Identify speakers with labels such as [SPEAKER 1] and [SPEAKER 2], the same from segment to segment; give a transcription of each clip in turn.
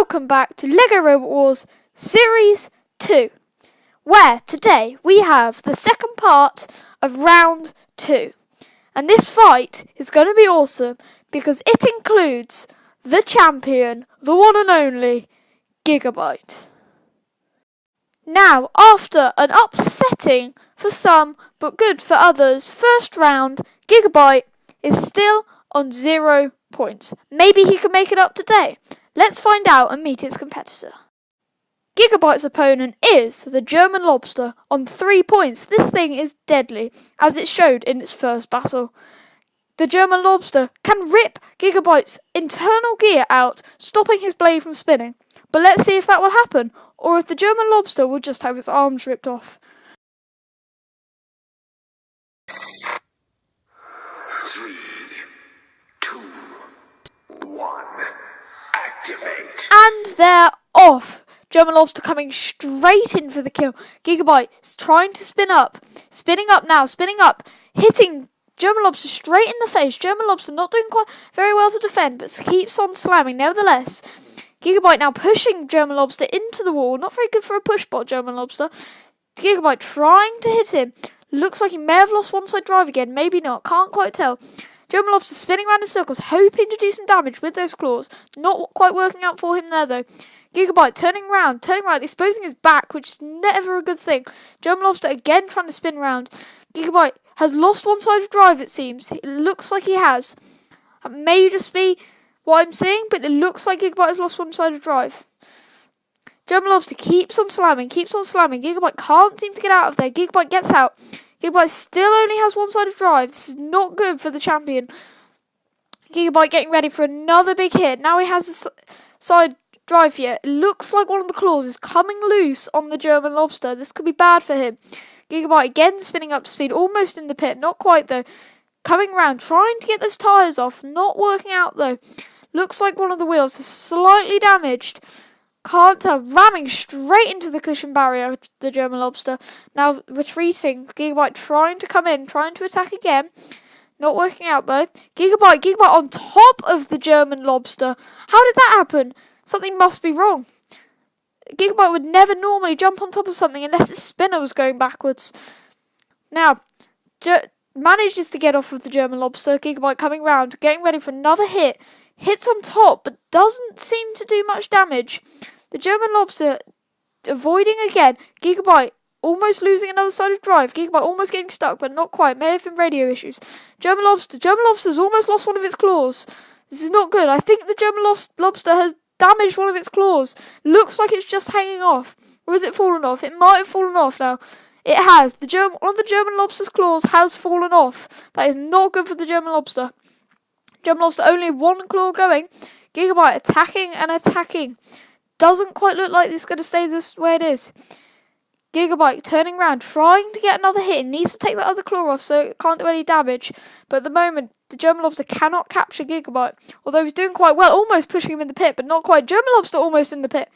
[SPEAKER 1] welcome back to LEGO Robot Wars Series 2, where today we have the second part of round 2. And this fight is going to be awesome because it includes the champion, the one and only, Gigabite. Now, after an upsetting for some but good for others first round, Gigabite is still on 0 points. Maybe he can make it up today. Let's find out and meet its competitor. Gigabite's opponent is the German lobster on 3 points. This thing is deadly, as it showed in its first battle. The German lobster can rip Gigabite's internal gear out, stopping his blade from spinning. But let's see if that will happen, or if the German lobster will just have its arms ripped off.
[SPEAKER 2] 3, 2, 1, activate.
[SPEAKER 1] And they're off. German lobster coming straight in for the kill. Gigabite is trying to spin up. Spinning up now, spinning up. Hitting German lobster straight in the face. German lobster not doing quite very well to defend, but keeps on slamming nevertheless. Gigabite now pushing German lobster into the wall. Not very good for a push bot, German lobster. Gigabite trying to hit him. Looks like he may have lost one side drive again. Maybe not. Can't quite tell. German lobster spinning around in circles, hoping to do some damage with those claws. Not quite working out for him there though. Gigabite turning right, exposing his back, which is never a good thing. German lobster again trying to spin round. Gigabite has lost one side of drive, it seems. It looks like he has. That may just be what I'm seeing, but it looks like Gigabite has lost one side of drive. German lobster keeps on slamming. Gigabite can't seem to get out of there. Gigabite gets out. Gigabite still only has one side of drive. This is not good for the champion. Gigabite getting ready for another big hit. Now he has the side drive here. It looks like one of the claws is coming loose on the German lobster. This could be bad for him. Gigabite again spinning up to speed, almost in the pit. Not quite though. Coming round, trying to get those tyres off. Not working out though. Looks like one of the wheels is slightly damaged. Can't tell. Ramming straight into the cushion barrier, the German lobster. Now retreating. Gigabite trying to come in, trying to attack again. Not working out though. Gigabite on top of the German lobster. How did that happen? Something must be wrong. Gigabite would never normally jump on top of something unless its spinner was going backwards. Now, manages to get off of the German lobster. Gigabite coming round, getting ready for another hit. Hits on top, but doesn't seem to do much damage. The German lobster avoiding again. Gigabite almost losing another side of drive. Gigabite almost getting stuck, but not quite. May have been radio issues. German lobster's almost lost one of its claws. This is not good. I think the German lobster has damaged one of its claws. Looks like it's just hanging off. Or has it fallen off? It might have fallen off now. It has. One of the German lobster's claws has fallen off. That is not good for the German lobster. German lobster only one claw going. Gigabite attacking. Doesn't quite look like it's going to stay this way it is. Gigabite turning around, trying to get another hit. It needs to take that other claw off so it can't do any damage. But at the moment, the German lobster cannot capture Gigabite. Although he's doing quite well, almost pushing him in the pit, but not quite. German lobster almost in the pit.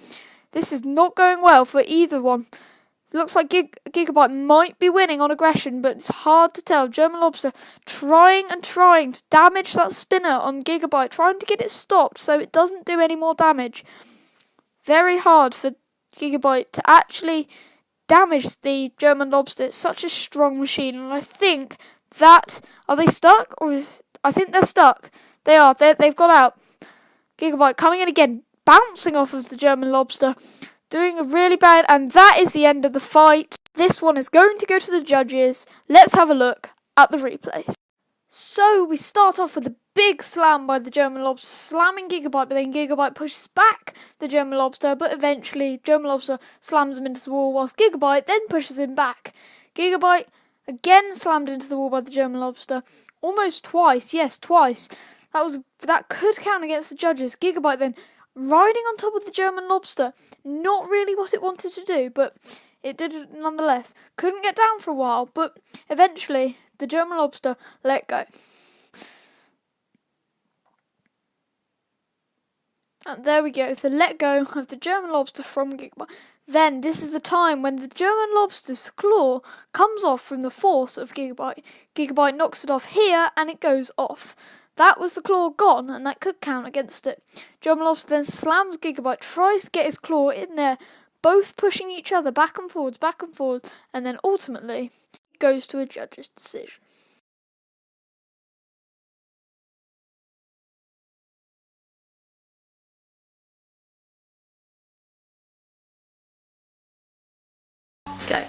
[SPEAKER 1] This is not going well for either one. Looks like Gigabite might be winning on aggression, but it's hard to tell. German lobster trying to damage that spinner on Gigabite, trying to get it stopped so it doesn't do any more damage. Very hard for Gigabite to actually damage the German lobster. It's such a strong machine, and I think that... Are they stuck? Or I think they're stuck. They are. They've got out. Gigabite coming in again, bouncing off of the German lobster. Doing a really bad, and that is the end of the fight. This one is going to go to the judges. Let's have a look at the replays. So we start off with a big slam by the German lobster, slamming Gigabite, but then Gigabite pushes back the German lobster, but eventually German lobster slams him into the wall, whilst Gigabite then pushes him back. Gigabite again slammed into the wall by the German lobster, almost twice, yes, twice. That could count against the judges. Gigabite then riding on top of the German lobster. Not really what it wanted to do, but it did it nonetheless. Couldn't get down for a while, but eventually the German lobster let go. And there we go, the let go of the German lobster from Gigabite. Then this is the time when the German lobster's claw comes off from the force of Gigabite. Gigabite knocks it off here and it goes off. That was the claw gone, and that could count against it. German Lobster then slams Gigabite, tries to get his claw in there, both pushing each other back and forwards, and then ultimately goes to a judge's decision. Go.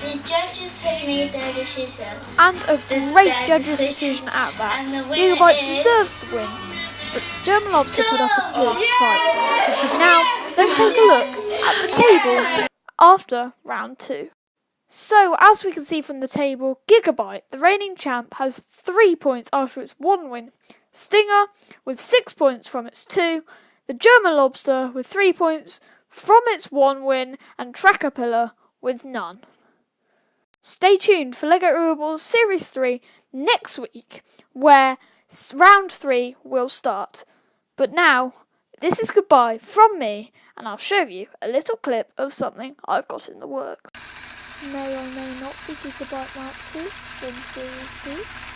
[SPEAKER 3] The judges have made their decision.
[SPEAKER 1] And a great judge's decision at that. Gigabite deserved the win, but German Lobster put up a good fight. Now, let's take a look at the table after round 2. So, as we can see from the table, Gigabite, the reigning champ, has 3 points after its 1 win. Stinger with 6 points from its 2. The German Lobster with 3 points from its 1 win, and Trackapillar with none. Stay tuned for LEGO Uruballs Series 3 next week, where round 3 will start. But now, this is goodbye from me, and I'll show you a little clip of something I've got in the works. May or may not be Gigabite Mark 2 from Series 2.